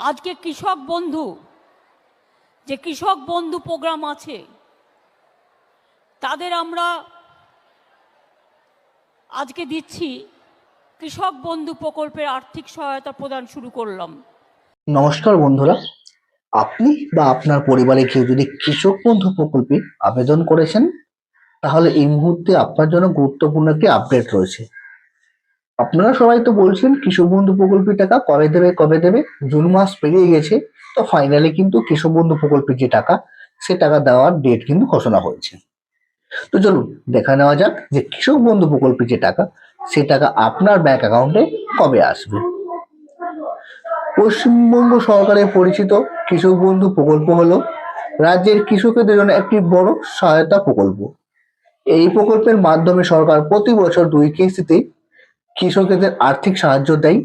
আজকে কৃষক বন্ধু যে কৃষক বন্ধু প্রোগ্রাম আছে তাদের আমরা আজকে দিচ্ছি কৃষক বন্ধু প্রকল্পের আর্থিক সহায়তা প্রদান শুরু করলাম। নমস্কার বন্ধুরা, আপনি বা আপনার পরিবারে কেউ যদি কৃষক বন্ধু প্রকল্পে আবেদন করেছেন তাহলে এই মুহূর্তে আপনার জন্য গুরুত্বপূর্ণ একটি আপডেট রয়েছে। আপনারা সবাই তো বলছেন কৃষক বন্ধু প্রকল্পের টাকা কবে দেবে, জুন মাস পেরিয়ে গেছে, তো ফাইনালি কিন্তু কৃষক বন্ধু প্রকল্পের যে টাকা সে টাকা দেওয়ার ডেট কিন্তু ঘোষণা হয়েছে। তো চলুন দেখা নেওয়া যাক যে কৃষক বন্ধু প্রকল্পের যে টাকা সে টাকা আপনার ব্যাংক অ্যাকাউন্টে কবে আসবে। পশ্চিমবঙ্গ সরকারের পরিচিত কৃষক বন্ধু প্রকল্প হলো রাজ্যের কৃষকদের জন্য একটি বড় সহায়তা প্রকল্প। এই প্রকল্পের মাধ্যমে সরকার প্রতি বছর 2 কিস্তিতে কৃষকদের আর্থিক সাহায্য দেয়।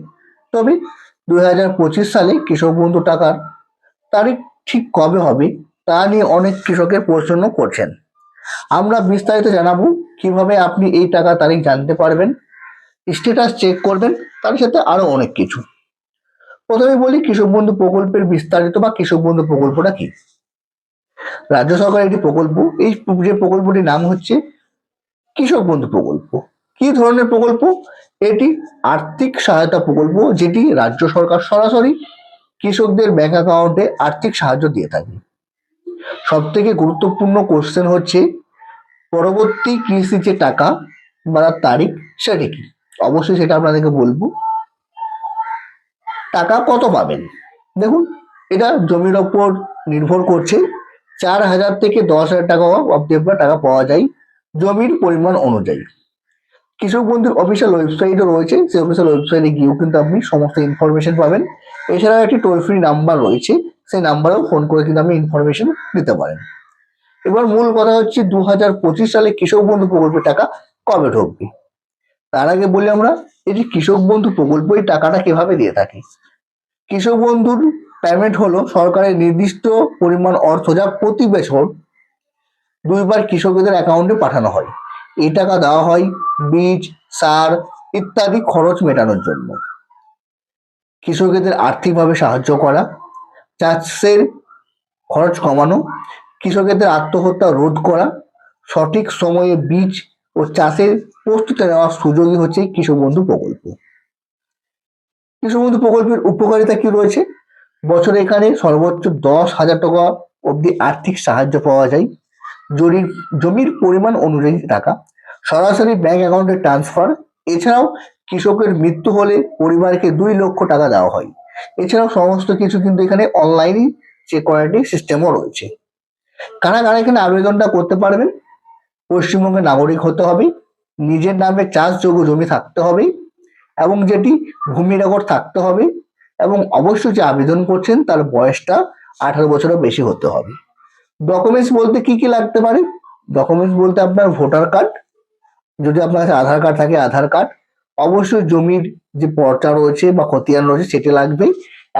তবে 2025 সালে কৃষক বন্ধু টাকার তারিখ ঠিক কবে হবে তা নিয়ে অনেক কৃষকের প্রশ্ন করছেন। আমরা বিস্তারিত জানাবো কিভাবে আপনি এই টাকা তারিখ জানতে পারবেন, স্ট্যাটাস চেক করবেন, তার সাথে আরো অনেক কিছু। প্রথমে বলি কৃষক বন্ধু প্রকল্পের বিস্তারিত বা কৃষক বন্ধু প্রকল্পটা কি। রাজ্য সরকারের একটি প্রকল্প, এই যে প্রকল্পটির নাম হচ্ছে কৃষক বন্ধু প্রকল্প। কি ধরনের প্রকল্প? এটি আর্থিক সহায়তা প্রকল্প যেটি রাজ্য সরকার সরাসরি কৃষকদের ব্যাংক অ্যাকাউন্টে আর্থিক সাহায্য দিয়ে থাকে। সব থেকে গুরুত্বপূর্ণ কোশ্চেন হচ্ছে পরবর্তী কিস্তির যে টাকা বা তারিখ সেটা কি। অবশ্যই সেটা আপনাদেরকে বলবো। টাকা কত পাবেন? দেখুন, এটা জমির ওপর নির্ভর করছে। 4,000 থেকে 10,000 টাকা অব্দি আপনার টাকা পাওয়া যায় জমির পরিমাণ অনুযায়ী। কৃষক বন্ধুর অফিসিয়াল ওয়েবসাইটও রয়েছে, সেই অফিসিয়াল ওয়েবসাইটে গিয়েও কিন্তু আপনি সমস্ত ইনফরমেশন পাবেন। এছাড়াও একটি টোল ফ্রি নাম্বার রয়েছে, সেই নাম্বারেও ফোন করে কিন্তু আপনি ইনফরমেশন দিতে পারেন। এবার মূল কথা হচ্ছে 2025 সালে কৃষক বন্ধু প্রকল্পের টাকা কবে ঢুকবে। তার আগে বলি আমরা এই যে কৃষক বন্ধু প্রকল্প এই টাকাটা কিভাবে দিয়ে থাকে। কৃষক বন্ধুর পেমেন্ট হলো সরকারের নির্দিষ্ট পরিমাণ অর্থ যা প্রতি বছর 2বার কৃষকদের অ্যাকাউন্টে পাঠানো হয়। এই টাকা দেওয়া হয় বীজ, সার ইত্যাদি খরচ মেটানোর জন্য। কৃষকদের আর্থিকভাবে সাহায্য করা, চাষের খরচ কমানো, কৃষকদের আত্মহত্যা রোধ করা, সঠিক সময়ে বীজ ও চাষের প্রস্তুতি নেওয়ার সুযোগই হচ্ছে কৃষক বন্ধু প্রকল্প। কৃষক বন্ধু প্রকল্পের উপকারিতা কি রয়েছে? বছরে এখানে সর্বোচ্চ 10,000 টাকা অব্দি আর্থিক সাহায্য পাওয়া যায়। জমির পরিমাণ অনুযায়ী টাকা সরাসরি ব্যাংক অ্যাকাউন্টে ট্রান্সফার। এছাড়াও কৃষকের মৃত্যু হলে পরিবারকে 2 লক্ষ টাকা দেওয়া হয়। এছাড়াও সমস্ত কিছু কিন্তু এখানে অনলাইনে চেক করার একটি সিস্টেমও রয়েছে। কারা কারা এখানে আবেদনটা করতে পারবেন? পশ্চিমবঙ্গের নাগরিক হতে হবে, নিজের নামে চাষযোগ্য জমি থাকতে হবে এবং যেটি ভূমি রেকর্ড থাকতে হবে, এবং অবশ্যই যে আবেদন করছেন তার বয়সটা 18 বছরের বেশি হতে হবে। ডকুমেন্টস বলতে কি কি লাগতে পারে? ডকুমেন্টস বলতে আপনার ভোটার কার্ড, যদি আপনার কাছে আধার কার্ড থাকে আধার কার্ড, অবশ্যই জমির যে পর্চা রয়েছে বা খতিয়ান রয়েছে সেটি লাগবে,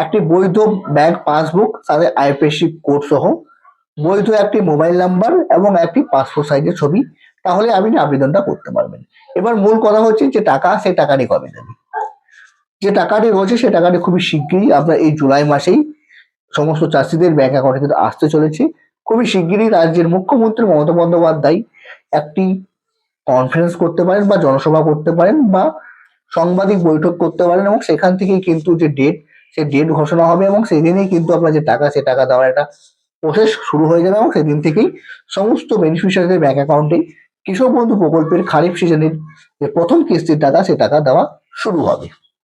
একটি বৈধ ব্যাংক পাসবুক তাদের আইএফএসসি কোড সহ, বৈধ একটি মোবাইল নাম্বার এবং একটি পাসপোর্ট সাইজের ছবি, তাহলে আপনি আবেদনটা করতে পারবেন। এবার মূল কথা হচ্ছে যে টাকা, সে টাকাটি কবে দেবে। যে টাকাটি রয়েছে সে টাকাটি খুবই শিগগিরই আপনার এই জুলাই মাসেই সমস্ত চাষিদের ব্যাংক অ্যাকাউন্টে কিন্তু আসতে চলেছে। খুবই শিগগিরই রাজ্যের মুখ্যমন্ত্রী মমতা বন্দ্যোপাধ্যায় একটি কনফারেন্স করতে পারেন বা জনসভা করতে পারেন বা সাংবাদিক বৈঠক করতে পারেন, এবং সেখান থেকেই কিন্তু যে ডেট সে ডেট ঘোষণা হবে এবং সেদিনেই কিন্তু আপনার যে টাকা সে টাকা দেওয়ার একটা প্রসেস শুরু হয়ে যাবে, এবং সেদিন থেকেই সমস্ত বেনিফিশিয়ারিদের ব্যাংক অ্যাকাউন্টে কৃষক বন্ধু প্রকল্পের খারিফ সিজনের যে প্রথম কিস্তির টাকা সে টাকা দেওয়া শুরু হবে।